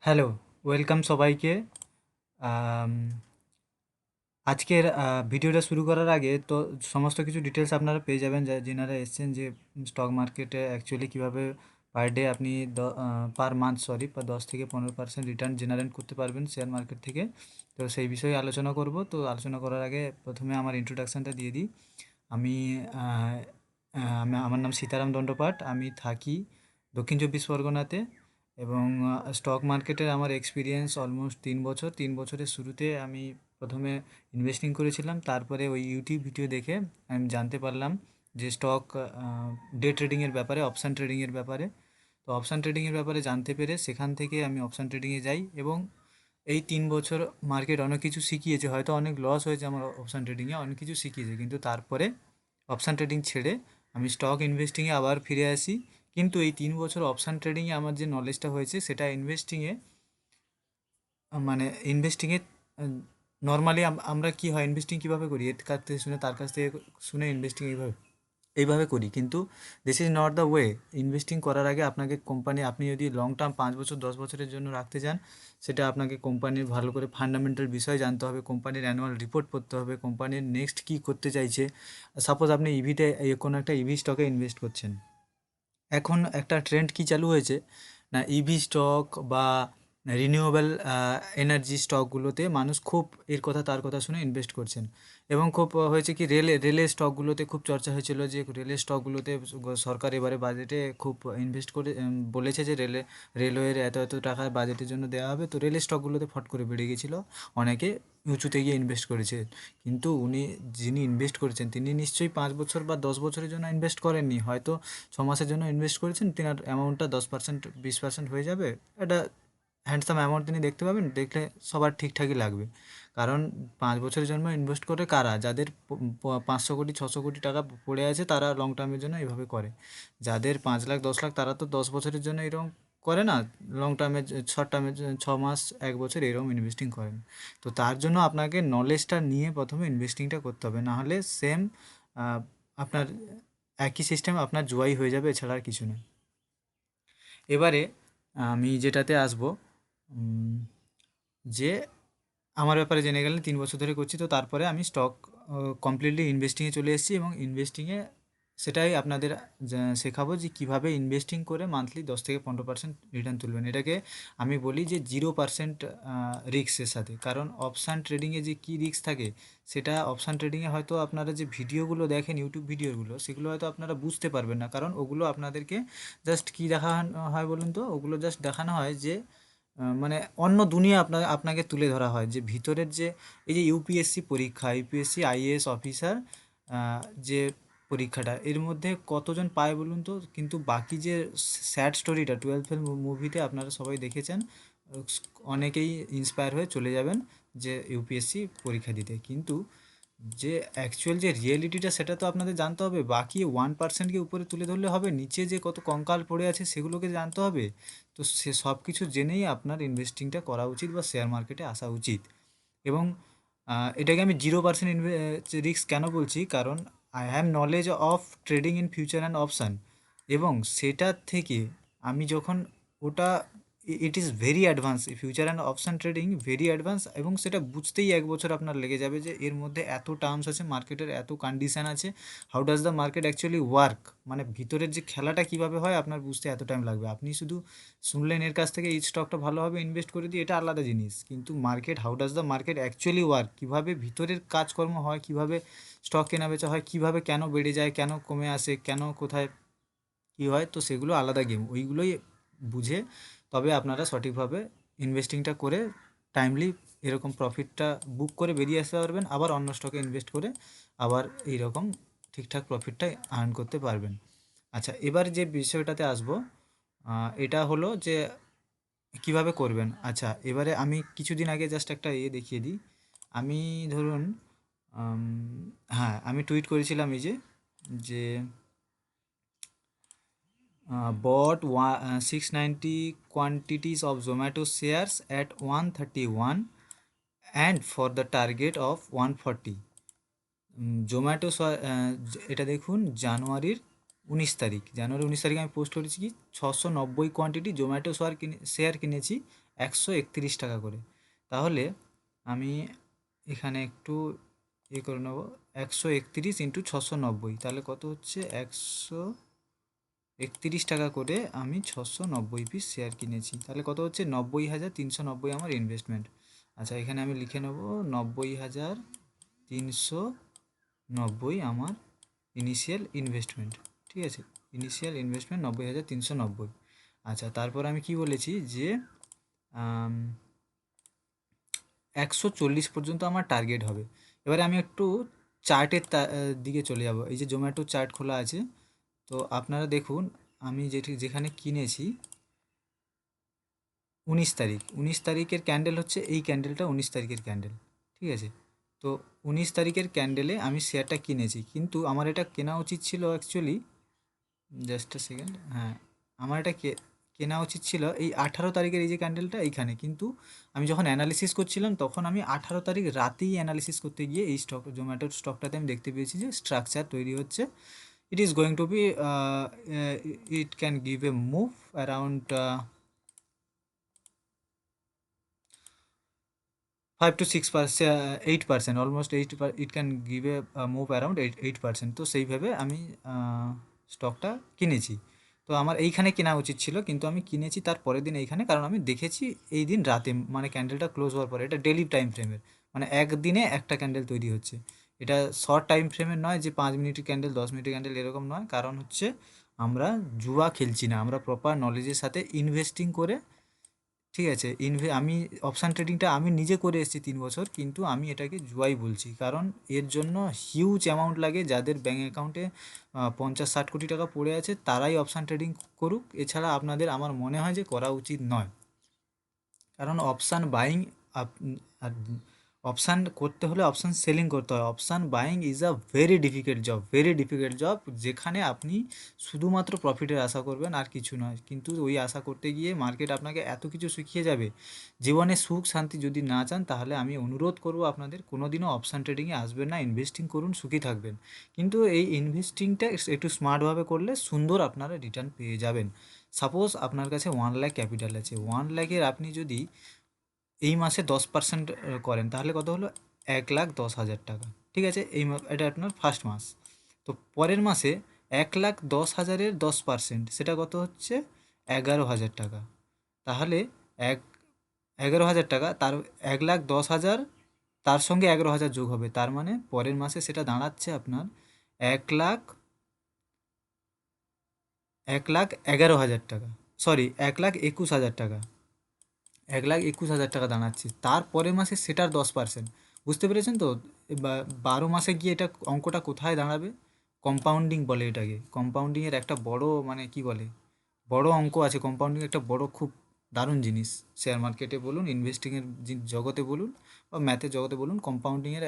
Hello, welcome সবাইকে। আম, আজকের ভিডিওটা শুরু করার আগে তো সমস্ত কিছু ডিটেলস আপনারা পেয়ে যাবেন, যেনারা এসছেন যে স্টক মার্কেটে অ্যাকচুয়ালি কীভাবে পার ডে আপনি পার মান্থ বা 10 থেকে 15% রিটার্ন জেনারেট করতে পারবেন শেয়ার মার্কেট থেকে। তো সেই বিষয়ে আলোচনা করব। তো আলোচনা করার আগে প্রথমে আমার ইন্ট্রোডাকশানটা দিয়ে দিই। আমি আহ, আমার নাম সীতারাম দণ্ডপাট। আমি থাকি দক্ষিণ চব্বিশ পরগনাতে এবং স্টক মার্কেটের আমার এক্সপিরিয়েন্স অলমোস্ট 3 বছর। 3 বছরের শুরুতে আমি প্রথমে ইনভেস্টিং করেছিলাম, তারপরে ওই ইউটিউব ভিডিও দেখে আমি জানতে পারলাম যে স্টক ডে ট্রেডিংয়ের ব্যাপারে, অপশান ট্রেডিংয়ের ব্যাপারে। তো অপশান ট্রেডিংয়ের ব্যাপারে জানতে পেরে সেখান থেকে আমি অপশান ট্রেডিংয়ে যাই এবং এই 3 বছর মার্কেট অনেক কিছু শিখিয়েছে। হয়তো অনেক লস হয়েছে আমার অপশান ট্রেডিংয়ে, অনেক কিছু শিখিয়েছে, কিন্তু তারপরে অপশান ট্রেডিং ছেড়ে আমি স্টক ইনভেস্টিংয়ে আবার ফিরে আসি। কিন্তু এই 3 বছর অপশান ট্রেডিংয়ে আমার যে নলেজটা হয়েছে সেটা ইনভেস্টিংয়ে, মানে ইনভেস্টিংয়ে নর্মালি আমরা কী হয়, ইনভেস্টিং কীভাবে করি, এর কাছ থেকে শুনে তার কাছ থেকে শুনে ইনভেস্টিং এইভাবে এইভাবে করি। কিন্তু this is not the way. Investing করার আগে আপনাকে কোম্পানি, আপনি যদি লং টার্ম 5 বছর 10 বছরের জন্য রাখতে চান, সেটা আপনাকে কোম্পানির ভালো করে ফান্ডামেন্টাল বিষয় জানতে হবে, কোম্পানির অ্যানুয়াল রিপোর্ট পড়তে হবে, কোম্পানির নেক্সট কী করতে চাইছে। সাপোজ আপনি ইভিতে, কোনো একটা ইভি স্টকে ইনভেস্ট করছেন। এখন একটা ট্রেন্ড কি চালু হয়েছে না, ইভি স্টক বা রিনিউয়েবল এনার্জি স্টকগুলোতে মানুষ খুব এর কথা তার কথা শুনে ইনভেস্ট করছেন। এবং খুব হয়েছে কি, রেলের স্টকগুলোতে খুব চর্চা হয়েছিল যে রেলের স্টকগুলোতে সরকার এবারে বাজেটে খুব ইনভেস্ট করে বলেছে যে রেলওয়ের এত এত টাকা বাজেটের জন্য দেওয়া হবে। তো রেলের স্টকগুলোতে ফট করে বেড়ে গেছিলো, অনেকে উঁচুতে গিয়ে ইনভেস্ট করেছে। কিন্তু যিনি ইনভেস্ট করেছেন তিনি নিশ্চয়ই 5 বছর বা 10 বছরের জন্য ইনভেস্ট করেননি, হয়তো 6 মাসের জন্য ইনভেস্ট করেছেন। তেনার অ্যামাউন্টটা 10% 20% হয়ে যাবে। এটা হ্যান্ডসাম অ্যামাউন্ট তিনি দেখতে পাবেন, দেখলে সবার ঠিকঠাকই লাগবে। কারণ 5 বছরের জন্য ইনভেস্ট করে কারা, যাদের 500 কোটি 600 কোটি টাকা পড়ে আছে, তারা লং টার্মের জন্য এইভাবে করে। যাদের 5 লাখ 10 লাখ, তারা তো 10 বছরের জন্য এরকম করে না, লং টার্মে, শর্ট টার্মে 6 মাস 1 বছর এরকম ইনভেস্টিং করেন। তো তার জন্য আপনাকে নলেজটা নিয়ে প্রথমে ইনভেস্টিংটা করতে হবে, নাহলে সেম আপনার একই সিস্টেম আপনার জুয়াই হয়ে যাবে, এছাড়া আর কিছু নয়। এবারে আমি যেটাতে আসবো, যে আমার ব্যাপারে জেনে গেলেন, 3 বছর ধরে করছি। তো তারপরে আমি স্টক কমপ্লিটলি ইনভেস্টিংয়ে চলে এসেছি এবং ইনভেস্টিংয়ে সেটাই আপনাদের শেখাবো যে কীভাবে ইনভেস্টিং করে মান্থলি 10 থেকে 15% রিটার্ন তুলবেন। এটাকে আমি বলি যে 0% রিস্কের সাথে। কারণ অপশান ট্রেডিংয়ে যে কী রিস্ক থাকে, সেটা অপশান ট্রেডিংয়ে হয়তো আপনারা যে ভিডিওগুলো দেখেন, ইউটিউব ভিডিওগুলো, সেগুলো হয়তো আপনারা বুঝতে পারবেন না। কারণ ওগুলো আপনাদেরকে জাস্ট কী দেখানো হয় বলুন তো, ওগুলো জাস্ট দেখানো হয় যে মানে অন্য দুনিয়া আপনাকে তুলে ধরা হয়, যে ভিতরের যে এই যে ইউপিএসসি পরীক্ষা, ইউপিএসসি আইএএস অফিসার যে পরীক্ষাটা, এর মধ্যে কতজন পায় বলুন তো। কিন্তু বাকি যে স্যাড স্টোরিটা 12 ফেল মুভিতে আপনারা সবাই দেখেছেন, অনেকেই ইন্সপায়ার হয়ে চলে যাবেন যে ইউপিএসসি পরীক্ষা দিতে। কিন্তু যে অ্যাকচুয়াল যে রিয়েলিটিটা, সেটা তো আপনাদের জানতে হবে। বাকি 1%কে উপরে তুলে ধরলে হবে, নিচে যে কত কঙ্কাল পড়ে আছে সেগুলোকে জানতে হবে। তো সে সব কিছু জেনেই আপনার ইনভেস্টিংটা করা উচিত বা শেয়ার মার্কেটে আসা উচিত। এবং এটাকে আমি 0% রিস্ক কেন বলছি, কারণ I have knowledge of trading in future and option. এবং সেটার থেকে আমি যখন ওটা, it is very advance, future and option trading very advance. এবং সেটা বুঝতেই 1 বছর আপনার লেগে যাবে যে এর মধ্যে এত টার্মস আছে, মার্কেটের এত কন্ডিশান আছে, how does the market actually work, মানে ভিতরের যে খেলাটা কীভাবে হয় আপনার বুঝতে এত টাইম লাগবে। আপনি শুধু শুনলেন এর কাছ থেকে এই স্টকটা ভালোভাবে ইনভেস্ট করে দিই, এটা আলাদা জিনিস। কিন্তু market, how does the market actually work, কীভাবে ভিতরের কাজকর্ম হয়, কীভাবে স্টক কেনা বেচা হয়, কীভাবে কেন বেড়ে যায়, কেন কমে আসে, কেন কোথায় কী হয়, তো সেগুলো আলাদা গেম। ওইগুলোই বুঝে তবে আপনারা সঠিকভাবে ইনভেস্টিংটা করে টাইমলি এরকম প্রফিটটা বুক করে বেরিয়ে আসতে পারবেন, আবার অন্য স্টকে ইনভেস্ট করে আবার এই রকম ঠিকঠাক প্রফিটটা আর্ন করতে পারবেন। আচ্ছা, এবার যে বিষয়টাতে আসবো, এটা হলো যে কিভাবে করবেন। আচ্ছা, এবারে আমি কিছুদিন আগে জাস্ট একটা দেখিয়ে দিই। আমি ধরুন, আম, হ্যাঁ, আমি টুইট করেছিলাম এই যে bought 690 quantities of Zomato shares at 131 and for the target of 140। Zomato, এটা দেখুন জানুয়ারির 19 তারিখ, আমি পোস্ট করেছি কি 690 কোয়ান্টিটি জোম্যাটো শেয়ার কিনেছি 131 টাকা করে। তাহলে আমি এখানে একটু করে নেব, 131 ইন্টু 690, তাহলে কত হচ্ছে? 131 টাকা করে আমি 690 পিস শেয়ার কিনেছি, তাহলে কত হচ্ছে? 90,390 আমার ইনভেস্টমেন্ট। আচ্ছা, এখানে আমি লিখে নেব 90,390 আমার ইনিশিয়াল ইনভেস্টমেন্ট। ঠিক আছে, ইনিশিয়াল ইনভেস্টমেন্ট 90,390। আচ্ছা, তারপর আমি কি বলেছি যে 140 পর্যন্ত আমার টার্গেট হবে। এবারে আমি একটু চার্টের দিকে চলে যাব। এই যে জোম্যাটো চার্ট খোলা আছে, তো আপনারা দেখুন আমি যেখানে কিনেছি 19 তারিখ, 19 তারিখের ক্যান্ডেল হচ্ছে এই ক্যান্ডেলটা, 19 তারিখের ক্যান্ডেল। ঠিক আছে, তো 19 তারিখের ক্যান্ডেলে আমি শেয়ারটা কিনেছি, কিন্তু আমার এটা কেনা উচিত ছিল অ্যাকচুয়ালি, জাস্ট আ সেকেন্ড, হ্যাঁ, আমার এটা কেনা উচিত ছিল এই 18 তারিখের এই যে ক্যান্ডেলটা এইখানে, কিন্তু আমি যখন অ্যানালিসিস করছিলাম তখন আমি 18 তারিখ রাতেই অ্যানালিসিস করতে গিয়ে এই জোম্যাটোর স্টকটাতে আমি দেখতে পেয়েছি যে স্ট্রাকচার তৈরি হচ্ছে। It is going to be, it can give a move around 5 to 6%, 8%, almost 8, it can give a move around 8%। তো সেইভাবে আমি স্টকটা কিনেছি। তো আমার এইখানে কেনা উচিত ছিল, কিন্তু আমি কিনেছি তার পরের দিন এইখানে, কারণ আমি দেখেছি এই দিন রাতে, মানে ক্যান্ডেলটা ক্লোজ হওয়ার পরে। এটা ডেলি টাইম ফ্রেমের, মানে একদিনে একটা ক্যান্ডেল তৈরি হচ্ছে। এটা শর্ট টাইম ফ্রেমের নয় যে 5 মিনিটের ক্যান্ডেল, 10 মিনিটের ক্যান্ডেল, এরকম নয়। কারণ হচ্ছে আমরা জুয়া খেলছি না, আমরা প্রপার নলেজের সাথে ইনভেস্টিং করে, ঠিক আছে, আমি অপশান ট্রেডিংটা আমি নিজে করে এসেছি 3 বছর, কিন্তু আমি এটাকে জুয়াই বলছি। কারণ এর জন্য হিউজ অ্যামাউন্ট লাগে। যাদের ব্যাঙ্ক অ্যাকাউন্টে 50-60 কোটি টাকা পড়ে আছে তারাই অপশান ট্রেডিং করুক, এছাড়া আপনাদের আমার মনে হয় যে করা উচিত নয়। কারণ অপশান বাইং, অপশান করতে হলে অপশান সেলিং করতে হয়। Option buying is a very difficult job, very difficult job, যেখানে আপনি শুধুমাত্র প্রফিটের আশা করবেন আর কিছু নয়। কিন্তু ওই আশা করতে গিয়ে মার্কেট আপনাকে এত কিছু শিখিয়ে যাবে। জীবনে সুখ শান্তি যদি না চান, তাহলে আমি অনুরোধ করব আপনাদের কোনোদিনও অপশান ট্রেডিংয়ে আসবেন না, ইনভেস্টিং করুন, সুখী থাকবেন। কিন্তু এই ইনভেস্টিংটা একটু স্মার্টভাবে করলে সুন্দর আপনারা রিটার্ন পেয়ে যাবেন। সাপোজ আপনার কাছে 1 লাখ ক্যাপিটাল আছে, 1 লাখের আপনি যদি এই মাসে 10% করেন, তাহলে কত হলো? 1,10,000 টাকা। ঠিক আছে, এটা আপনার ফার্স্ট মাস। তো পরের মাসে 1,10,000-এর 10%, সেটা কত হচ্ছে? 11,000 টাকা। তাহলে এক 11,000 টাকা, তার 1,10,000, তার সঙ্গে 11,000 যোগ হবে, তার মানে পরের মাসে সেটা দাঁড়াচ্ছে আপনার 1,00,000, 1,11,000 টাকা, সরি 1,21,000 টাকা, 1,21,000 টাকা দাঁড়াচ্ছে। তারপরের মাসে সেটার 10%, বুঝতে পেরেছেন তো? 12 মাসে গিয়ে এটা অঙ্কটা কোথায় দাঁড়াবে? কম্পাউন্ডিং বলে এটাকে। কম্পাউন্ডিংয়ের একটা বড়, মানে কি বলে, বড় অঙ্ক আছে। কম্পাউন্ডিং একটা বড়, খুব দারুণ জিনিস। শেয়ার মার্কেটে বলুন, ইনভেস্টিংয়ের জগতে বলুন, বা ম্যাথের জগতে বলুন, কম্পাউন্ডিংয়ের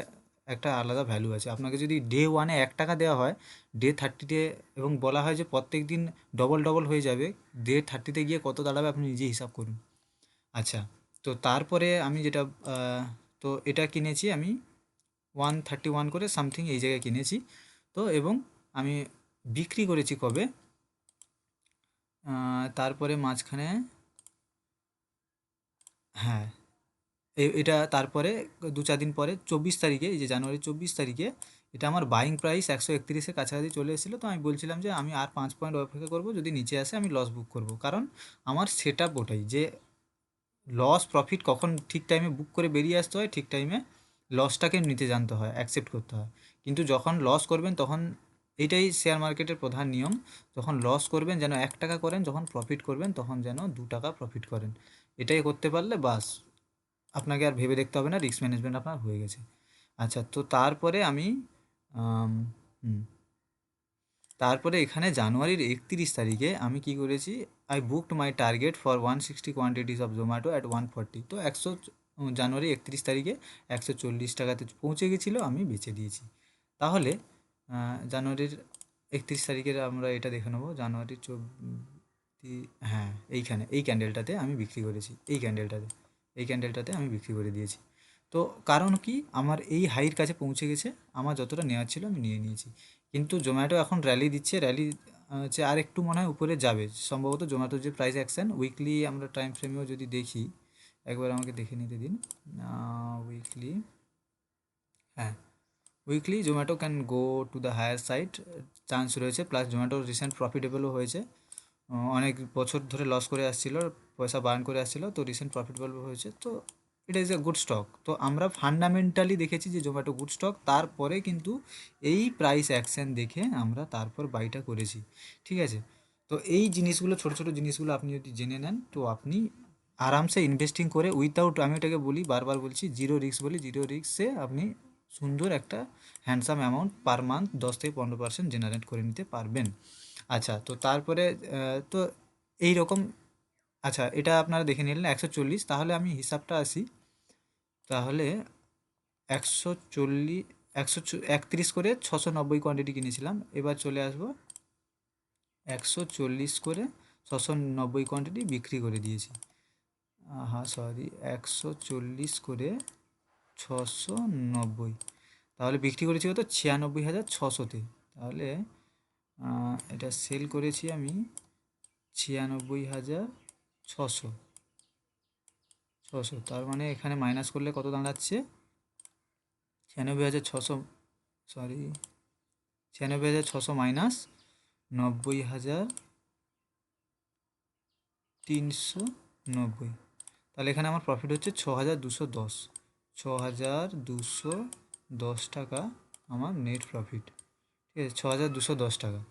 একটা আলাদা ভ্যালু আছে। আপনাকে যদি ডে 1-এ 1 টাকা দেওয়া হয়, ডে 30-তে, এবং বলা হয় যে প্রত্যেক দিন ডবল ডবল হয়ে যাবে, ডে 30-তে গিয়ে কত দাঁড়াবে আপনি নিজে হিসাব করুন। আচ্ছা, তো তারপরে আমি যেটা, তো এটা কিনেছি আমি 131 করে সামথিং এই জায়গায় কিনেছি। তো এবং আমি বিক্রি করেছি কবে? তারপরে মাঝখানে, হ্যাঁ, এটা তারপরে 2-4 দিন পরে 24 তারিখে, এই যে জানুয়ারি 24 তারিখে, এটা আমার বাইং প্রাইস 131-এর কাছাকাছি চলে এসেছিলো। তো আমি বলছিলাম যে আমি আর 5 পয়েন্ট অপেক্ষা করবো, যদি নিচে আসে আমি লস বুক করব। কারণ আমার সেট আপ ওটাই, যে লস প্রফিট কখন ঠিক টাইমে বুক করে বেরিয়ে আসতে হয়, ঠিক টাইমে লসটাকে নিতে জানতে হয়, অ্যাকসেপ্ট করতে হয়। কিন্তু যখন লস করবেন তখন, এইটাই শেয়ার মার্কেটের প্রধান নিয়ম, যখন লস করবেন যেন 1 টাকা করেন, যখন প্রফিট করবেন তখন যেন 2 টাকা প্রফিট করেন। এটাই করতে পারলে বাস, আপনাকে আর ভেবে দেখতে হবে না, রিস্ক ম্যানেজমেন্ট আপনার হয়ে গেছে। আচ্ছা, তো তারপরে আমি আম, হুম, তারপরে এখানে জানুয়ারির 31 তারিখে আমি কি করেছি? I booked my target for 160 quantities of Zomato at 140। তো জানুয়ারি 31 তারিখে 140 টাকাতে পৌঁছে গেছিলো, আমি বেচে দিয়েছি। তাহলে জানুয়ারির 31 তারিখের আমরা এটা দেখে নেবো। জানুয়ারির হ্যাঁ, এইখানে এই ক্যান্ডেলটাতে আমি বিক্রি করেছি, এই ক্যান্ডেলটাতে আমি বিক্রি করে দিয়েছি। তো কারণ কি, আমার এই হাইয়ের কাছে পৌঁছে গেছে, আমার যতটা নেওয়ার ছিল আমি নিয়ে নিয়েছি। কিন্তু জোম্যাটো এখন র্যালি দিচ্ছে, র্যালি হচ্ছে, আর একটু মনে হয় উপরে যাবে সম্ভবত। জোম্যাটোর যে প্রাইস অ্যাকশন উইকলি আমরা টাইম ফ্রেমেও যদি দেখি, একবার আমাকে দেখে নিতে দিন। উইকলি, হ্যাঁ, weekly Zomato can go to the higher side, chance রয়েছে। প্লাস জোম্যাটো রিসেন্ট প্রফিটেবলও হয়েছে। অনেক বছর ধরে লস করে আসছিল, পয়সা বার্ন করে আসছিল, তো রিসেন্ট প্রফিটেবল হয়েছে। তো it is a good stock. তো আমরা ফান্ডামেন্টালি দেখেছি যে জোম্যাটো গুড স্টক, তারপরে কিন্তু এই প্রাইস অ্যাকশন দেখে আমরা তারপর বাইটা করেছি, ঠিক আছে। তো এই জিনিসগুলো, ছোটো ছোটো জিনিসগুলো আপনি যদি জেনে নেন, তো আপনি আরামসে ইনভেস্টিং করে উইথাউট, আমি ওটাকে বলি, বারবার বলছি, জিরো রিস্ক বলি, জিরো রিস্কে আপনি সুন্দর একটা হ্যান্ডসাম অ্যামাউন্ট পার মান্থ 10 থেকে 15% জেনারেট করে নিতে পারবেন। আচ্ছা, তো তারপরে তো এই রকম, আচ্ছা এটা আপনারা দেখে নিলেন 140। তাহলে আমি হিসাবটা আসি, তাহলে 140, 131 করে 690 কোয়ান্টিটি কিনেছিলাম। এবার চলে আসবো 140 করে 690 কোয়ান্টিটি বিক্রি করে দিয়েছি। হ্যাঁ সরি, 140 করে 690, তাহলে বিক্রি করেছি কত, 96,600-তে। তাহলে এটা সেল করেছি আমি 96,600, তার মানে এখানে মাইনাস করলে কত দাঁড়াচ্ছে, 96,600, সরি, 96,600 মাইনাস 90,390, তাহলে এখানে আমার প্রফিট হচ্ছে 6,210, 6,210 টাকা আমার নেট প্রফিট, ঠিক আছে, 6,210 টাকা।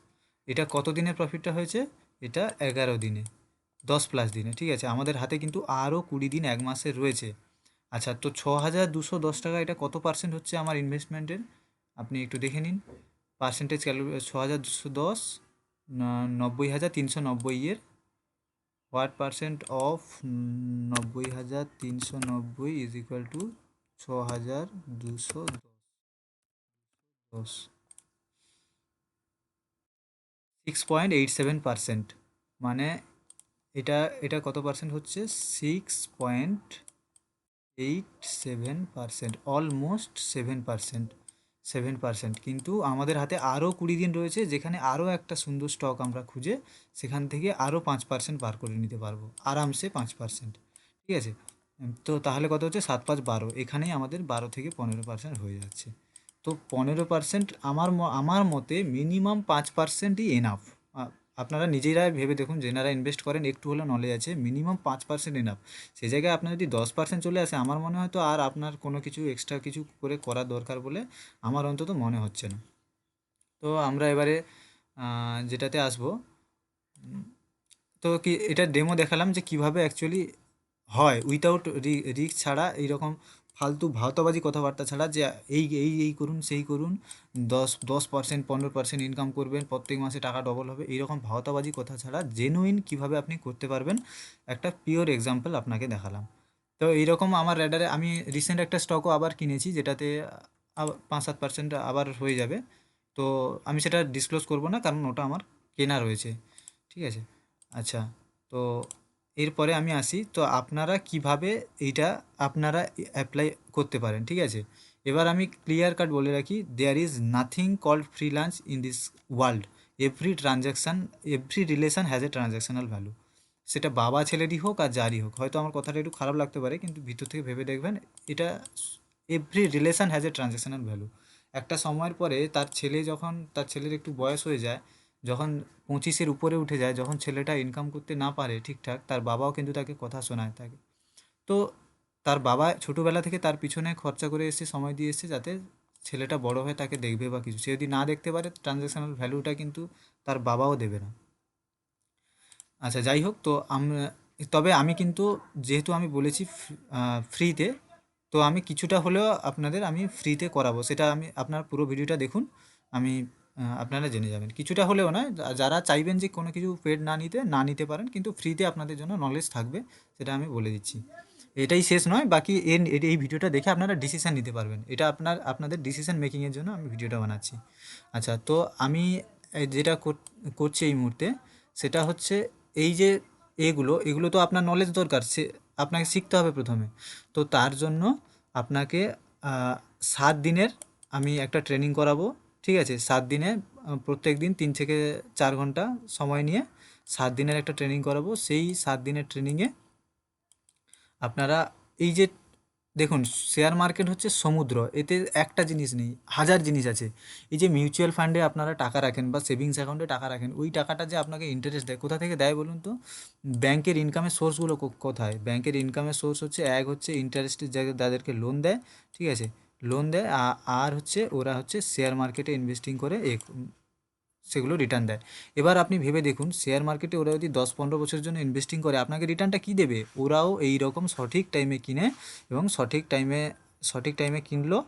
এটা কত দিনের প্রফিটটা হয়েছে, এটা 11 দিনে, 10+ দিনে, ঠিক আছে। আমাদের হাতে কিন্তু আরও 20 দিন, 1 মাসের রয়েছে। আচ্ছা, তো 6,210 টাকা, এটা কত পার্সেন্ট হচ্ছে আমার ইনভেস্টমেন্টের, আপনি একটু দেখে নিন। Percentage calculate, 6,210 90,390 what percent of 90,390 is equal to 6,210, 6.87%, মানে এটা এটা কত পার্সেন্ট হচ্ছে, 6.87%, অলমোস্ট 7%, 7%। কিন্তু আমাদের হাতে আরও 20 দিন রয়েছে, যেখানে আরও একটা সুন্দর স্টক আমরা খুঁজে সেখান থেকে আরও 5% বার করে নিতে পারবো, আরামসে 5%, ঠিক আছে। তো তাহলে কত হচ্ছে, 7×5 = 12, এখানেই আমাদের 12 থেকে 15% হয়ে যাচ্ছে। তো 15% আমার মতে মিনিমাম 5%ই এনাফ। আপনারা নিজেরাই ভেবে দেখুন, যেনারা ইনভেস্ট করেন একটু হলেও নলেজ আছে, মিনিমাম 5% এনাফ। সেই জায়গায় আপনার যদি 10% চলে আসে, আমার মনে হয় তো আর আপনার কোনো কিছু এক্সট্রা কিছু করে করার দরকার বলে আমার অন্তত মনে হচ্ছে না। তো আমরা এবারে যেটাতে আসবো, তো কি এটা ডেমো দেখালাম যে কিভাবে অ্যাকচুয়ালি হয় উইথাউট রিস্ক ছাড়া, এইরকম ফালতু ভাওতাবাজি কথাবার্তা ছাড়া, যে এই করুন সেই করুন, 10% 15% ইনকাম করবেন, প্রত্যেক মাসে টাকা ডবল হবে, এইরকম ভাওতাবাজি কথা ছাড়া জেনুইন কিভাবে আপনি করতে পারবেন, একটা পিওর এক্সাম্পল আপনাকে দেখালাম। তো এইরকম আমার র্যাডারে আমি রিসেন্ট একটা স্টকও আবার কিনেছি, যেটাতে 5-7% আবার হয়ে যাবে। তো আমি সেটা ডিসক্লোজ করব না, কারণ ওটা আমার কেনা রয়েছে, ঠিক আছে। আচ্ছা, তো এরপরে আমি আসি, তো আপনারা কিভাবে এইটা আপনারা অ্যাপ্লাই করতে পারেন, ঠিক আছে। এবার আমি ক্লিয়ার কাট বলে রাখি, there is nothing called freelance in this world. Every relation has a transactional value. সেটা বাবা ছেলেরই হোক আর যারই হোক, হয়তো আমার কথাটা একটু খারাপ লাগতে পারে, কিন্তু ভিতর থেকে ভেবে দেখবেন, এটা every relation has a transactional value. একটা সময়ের পরে তার ছেলের একটু বয়স হয়ে যায়, যখন 25-এর উপরে উঠে যায়, যখন ছেলেটা ইনকাম করতে না পারে ঠিকঠাক, তার বাবাও কিন্তু তাকে কথা শোনায় তাকে। তো তার বাবা ছোটোবেলা থেকে তার পিছনে খরচা করে এসেছে, সময় দিয়ে এসেছে, যাতে ছেলেটা বড় হয়ে তাকে দেখবে বা কিছু, সে যদি না দেখতে পারে, ট্রানজ্যাকশনাল ভ্যালুটা কিন্তু তার বাবাও দেবে না। আচ্ছা, যাই হোক, তো তবে আমি কিন্তু, যেহেতু আমি বলেছি ফ্রিতে, তো আমি কিছুটা হলেও আপনাদের আমি ফ্রিতে করাবো, সেটা আমি, আপনার পুরো ভিডিওটা দেখুন, আমি আপনারা জেনে যাবেন। কিছুটা হলেও নয়, যারা চাইবেন যে কোনো কিছু পেড না নিতে পারেন, কিন্তু ফ্রিতে আপনাদের জন্য নলেজ থাকবে, সেটা আমি বলে দিচ্ছি। এটাই শেষ নয়, বাকি এই ভিডিওটা দেখে আপনারা ডিসিশান নিতে পারবেন, এটা আপনাদের ডিসিশান মেকিংয়ের জন্য আমি ভিডিওটা বানাচ্ছি। আচ্ছা, তো আমি যেটা করছি এই মুহূর্তে, সেটা হচ্ছে, এই যে এগুলো তো আপনার নলেজ দরকার, আপনাকে শিখতে হবে প্রথমে। তো তার জন্য আপনাকে 7 দিনের আমি একটা ট্রেনিং করাবো, ঠিক আছে। 7 দিনে প্রত্যেক দিন 3 থেকে 4 ঘন্টা সময় নিয়ে 7 দিনের একটা ট্রেনিং করাবো। সেই 7 দিনের ট্রেনিংয়ে আপনারা এই যে দেখুন, শেয়ার মার্কেট হচ্ছে সমুদ্র, এতে একটা জিনিস নেই, হাজার জিনিস আছে। এই যে মিউচুয়াল ফান্ডে আপনারা টাকা রাখেন বা সেভিংস অ্যাকাউন্টে টাকা রাখেন, ওই টাকাটা যে আপনাকে ইন্টারেস্ট দেয়, কোথা থেকে দেয় বলুন তো? ব্যাংকের ইনকামের সোর্সগুলো কোথায়? ব্যাংকের ইনকামের সোর্স হচ্ছে, এক হচ্ছে ইন্টারেস্টের জায়গায় যাদেরকে লোন দেয়, ঠিক আছে, লোন দেয়, আর হচ্ছে ওরা হচ্ছে শেয়ার মার্কেটে ইনভেস্টিং করে সেগুলো রিটার্ন দেয়। এবার আপনি ভেবে দেখুন, শেয়ার মার্কেটে ওরা যদি 10-15 বছরের জন্য ইনভেস্টিং করে, আপনাকে রিটার্নটা কী দেবে? ওরাও এই রকম সঠিক টাইমে কিনে এবং সঠিক টাইমে কিনলো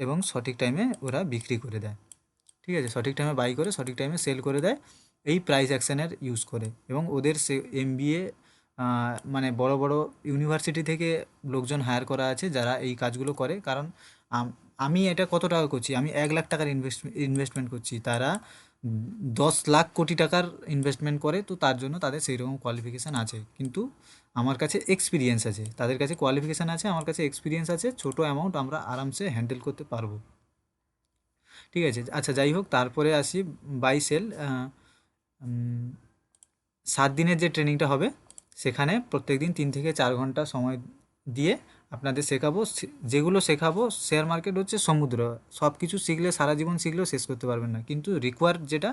এবং সঠিক টাইমে ওরা বিক্রি করে দেয়, ঠিক আছে, সঠিক টাইমে বাই করে সঠিক টাইমে সেল করে দেয়, এই প্রাইস অ্যাকশনের ইউজ করে। এবং ওদের সে এমবিএ, মানে বড় বড় ইউনিভার্সিটি থেকে লোকজন হায়ার করা আছে যারা এই কাজগুলো করে। কারণ আমি এটা কত টাকা করছি, আমি 1 লাখ টাকার ইনভেস্টমেন্ট করছি, তারা 10 লাখ কোটি টাকার ইনভেস্টমেন্ট করে, তো তার জন্য তাদের সেই রকম কোয়ালিফিকেশান আছে। কিন্তু আমার কাছে এক্সপিরিয়েন্স আছে, তাদের কাছে কোয়ালিফিকেশান আছে, আমার কাছে এক্সপিরিয়েন্স আছে, ছোটো অ্যামাউন্ট আমরা আরামসে হ্যান্ডেল করতে পারবো, ঠিক আছে। আচ্ছা, যাই হোক, তারপরে আসি বাই সেল। 7 দিনের যে ট্রেনিংটা হবে, সেখানে প্রত্যেকদিন 3 থেকে 4 ঘন্টা সময় দিয়ে আপনাদের শেখাবো। যেগুলো শেখাবো, শেয়ার মার্কেট হচ্ছে সমুদ্র, সব কিছু শিখলে, সারা জীবন শিখলেও শেষ করতে পারবেন না, কিন্তু রিকোয়ার্ড যেটা,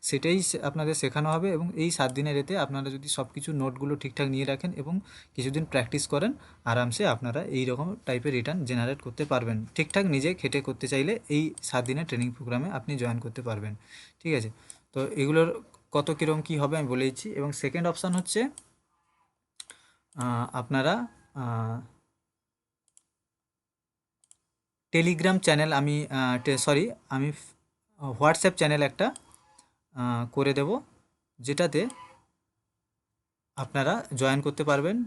সেটাই আপনাদের শেখানো হবে। এবং এই 7 দিনের এতে আপনারা যদি সব কিছু নোটগুলো ঠিকঠাক নিয়ে রাখেন এবং কিছুদিন প্র্যাকটিস করেন, আরামসে আপনারা এই রকম টাইপের রিটার্ন জেনারেট করতে পারবেন। ঠিকঠাক নিজে খেটে করতে চাইলে এই 7 দিনের ট্রেনিং প্রোগ্রামে আপনি জয়েন করতে পারবেন, ঠিক আছে। তো এগুলোর কত কীরকম কী হবে আমি বলে দিচ্ছি। এবং সেকেন্ড অপশান হচ্ছে, আপনারা টেলিগ্রাম চ্যানেল, আমি হোয়াটসঅ্যাপ চ্যানেল একটা করে দেব, যেটাতে আপনারা জয়েন করতে পারবেন।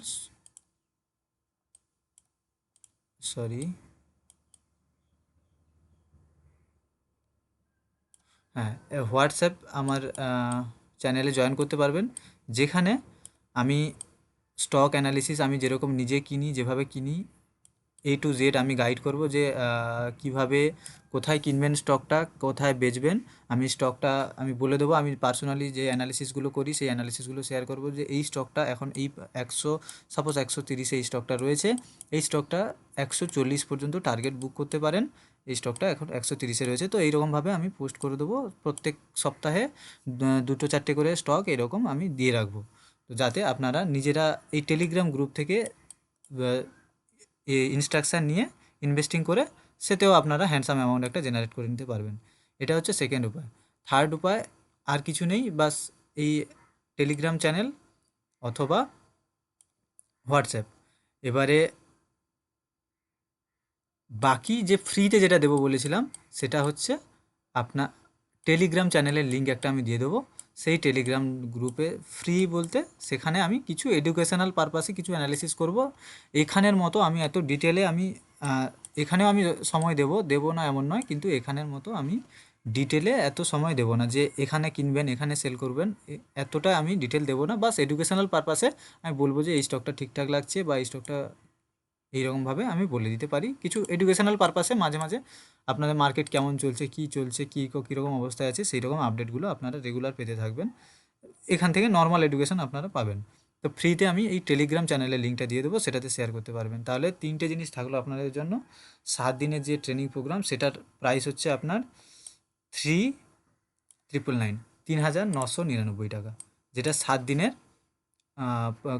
সরি, হ্যাঁ, হোয়াটসঅ্যাপ আমার চ্যানেলে জয়েন করতে পারবেন, যেখানে আমি স্টক অ্যানালিসিস, আমি যেরকম নিজে কিনি, যেভাবে কিনি, A to Z আমি গাইড করব, যে কিভাবে, কোথায় কিনবেন স্টকটা, কোথায় বেচবেন। আমি বলে দেবো, আমি পার্সোনালি যে অ্যানালিসিসগুলো করি, সেই অ্যানালিসিসগুলো শেয়ার করব, যে এই স্টকটা এখন এই 130 এই স্টকটা রয়েছে, এই স্টকটা 140 পর্যন্ত টার্গেট বুক করতে পারেন, এই স্টকটা এখন 130-এ রয়েছে। তো এইরকমভাবে আমি পোস্ট করে দেবো, প্রত্যেক সপ্তাহে 2-4টে করে স্টক এরকম আমি দিয়ে রাখবো, তো যাতে আপনারা নিজেরা এই টেলিগ্রাম গ্রুপ থেকে ইনস্ট্রাকশান নিয়ে ইনভেস্টিং করে, সেতেও আপনারা হ্যান্ডসাম অ্যামাউন্ট একটা জেনারেট করে নিতে পারবেন। এটা হচ্ছে সেকেন্ড উপায়। থার্ড উপায় আর কিছু নেই, বাস এই টেলিগ্রাম চ্যানেল অথবা হোয়াটসঅ্যাপ। এবারে বাকি যে ফ্রিতে যেটা দেবো বলেছিলাম, সেটা হচ্ছে আপনার টেলিগ্রাম চ্যানেলের লিঙ্ক একটা আমি দিয়ে দেবো। সেই টেলিগ্রাম গ্রুপে ফ্রি বলতে, সেখানে আমি কিছু এডুকেশনাল পারপাসে কিছু অ্যানালিসিস করব। এখানের মতো আমি এত ডিটেলে এখানেও আমি সময় দেবো না এমন নয়, কিন্তু এখানের মতো আমি ডিটেলে এত সময় দেবো না, যে এখানে কিনবেন, এখানে সেল করবেন, এতটা আমি ডিটেল দেবো না। বাস এডুকেশনাল পারপাসে আমি বলবো যে এই স্টকটা ঠিকঠাক লাগছে, বা এই স্টকটা এইরকমভাবে আমি বলে দিতে পারি, কিছু এডুকেশনাল পারপাসে। মাঝে মাঝে আপনাদের মার্কেট কেমন চলছে, কী চলছে, কীরকম অবস্থায় আছে, সেই রকম আপডেটগুলো আপনারা রেগুলার পেতে থাকবেন। এখান থেকে নর্মাল এডুকেশন আপনারা পাবেন। তো ফ্রিতে আমি এই টেলিগ্রাম চ্যানেলের লিঙ্কটা দিয়ে দেবো, সেটাতে শেয়ার করতে পারবেন। তাহলে 3টে জিনিস থাকলো আপনাদের জন্য। 7 দিনের যে ট্রেনিং প্রোগ্রাম, সেটার প্রাইস হচ্ছে আপনার 3,999, 3,999 টাকা, যেটা 7 দিনের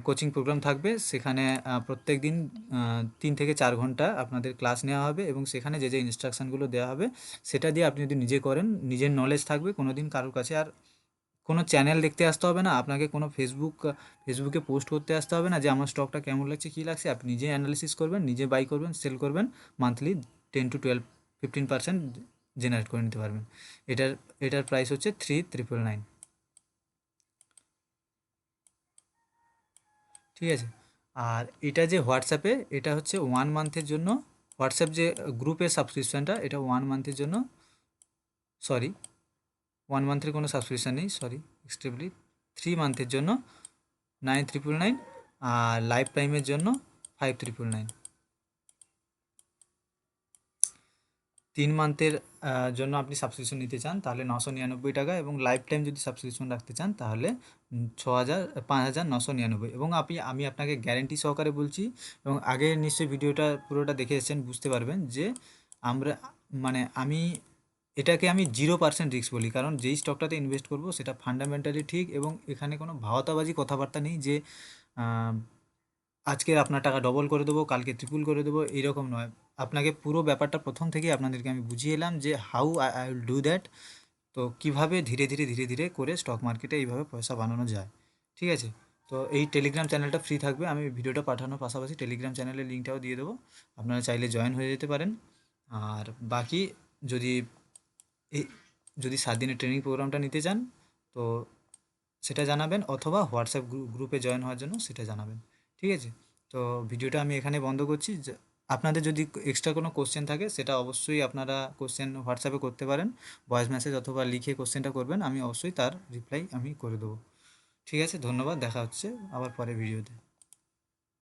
কোচিং প্রোগ্রাম থাকবে। সেখানে প্রত্যেক দিন 3 থেকে 4 ঘন্টা আপনাদের ক্লাস নেওয়া হবে, এবং সেখানে যে ইনস্ট্রাকশানগুলো দেওয়া হবে, সেটা দিয়ে আপনি যদি নিজে করেন, নিজের নলেজ থাকবে। কোনো দিন কারোর কাছে আর কোনো চ্যানেল দেখতে আসতে হবে না, আপনাকে কোনো ফেসবুকে পোস্ট করতে আসতে হবে না, যে আমার স্টকটা কেমন লাগছে, কী লাগছে। আপনি নিজে অ্যানালিসিস করবেন, নিজে বাই করবেন, সেল করবেন, মান্থলি 10 to 15% জেনারেট করে নিতে পারবেন। এটার এটার প্রাইস হচ্ছে 3,999, ঠিক আছে। আর এটা যে হোয়াটসঅ্যাপে, এটা হচ্ছে 1 মান্থের জন্য। হোয়াটসঅ্যাপ যে গ্রুপের সাবস্ক্রিপশানটা, এটা 1 মান্থের জন্য। সরি, 1 মান্থের কোনো সাবস্ক্রিপশান নেই, সরি, এক্সট্রিমলি 3 মান্থের জন্য 9,999, আর লাইফ টাইমের জন্য 5,999। 3 মান্থের জন্য আপনি সাবস্ক্রিপশন নিতে চান তাহলে 999 টাকা, এবং লাইফ টাইম যদি সাবস্ক্রিপশন রাখতে চান তাহলে 5999, এবং আমি আপনাকে গ্যারেন্টি সহকারে বলছি, এবং আগে নিশ্চয়ই ভিডিওটা পুরোটা দেখে এসেছেন, বুঝতে পারবেন যে আমরা মানে এটাকে আমি 0% রিস্ক বলি, কারণ যেই স্টকটাতে ইনভেস্ট করব সেটা ফান্ডামেন্টালি ঠিক, এবং এখানে কোনো ভাওতাবাজি কথাবার্তা নেই যে আজকে আপনার টাকা ডবল করে দেবো, কালকে ট্রিপল করে দেবো, এইরকম নয়। আপনাকে পুরো ব্যাপারটা প্রথম থেকেই আপনাদেরকে আমি বুঝিয়ে এলাম যে how I will do that. তো কীভাবে ধীরে ধীরে ধীরে ধীরে করে স্টক মার্কেটে এইভাবে পয়সা বানানো যায়, ঠিক আছে? তো এই টেলিগ্রাম চ্যানেলটা ফ্রি থাকবে, আমি ভিডিওটা পাঠানোর পাশাপাশি টেলিগ্রাম চ্যানেলের লিঙ্কটাও দিয়ে দেবো, আপনারা চাইলে জয়েন হয়ে যেতে পারেন। আর বাকি যদি এই যদি 7 দিনের ট্রেনিং প্রোগ্রামটা নিতে চান তো সেটা জানাবেন, অথবা হোয়াটসঅ্যাপ গ্রুপে জয়েন হওয়ার জন্য সেটা জানাবেন, ঠিক আছে? তো ভিডিওটা আমি এখানে বন্ধ করছি। আপনাদের যদি এক্সট্রা কোনো কোশ্চেন থাকে সেটা অবশ্যই আপনারা কোশ্চেন হোয়াটসঅ্যাপে করতে পারেন, ভয়েস মেসেজ অথবা লিখে কোশ্চেনটা করবেন, আমি অবশ্যই তার রিপ্লাই আমি করে দেবো। ঠিক আছে, ধন্যবাদ, দেখা হচ্ছে আবার পরে ভিডিওতে।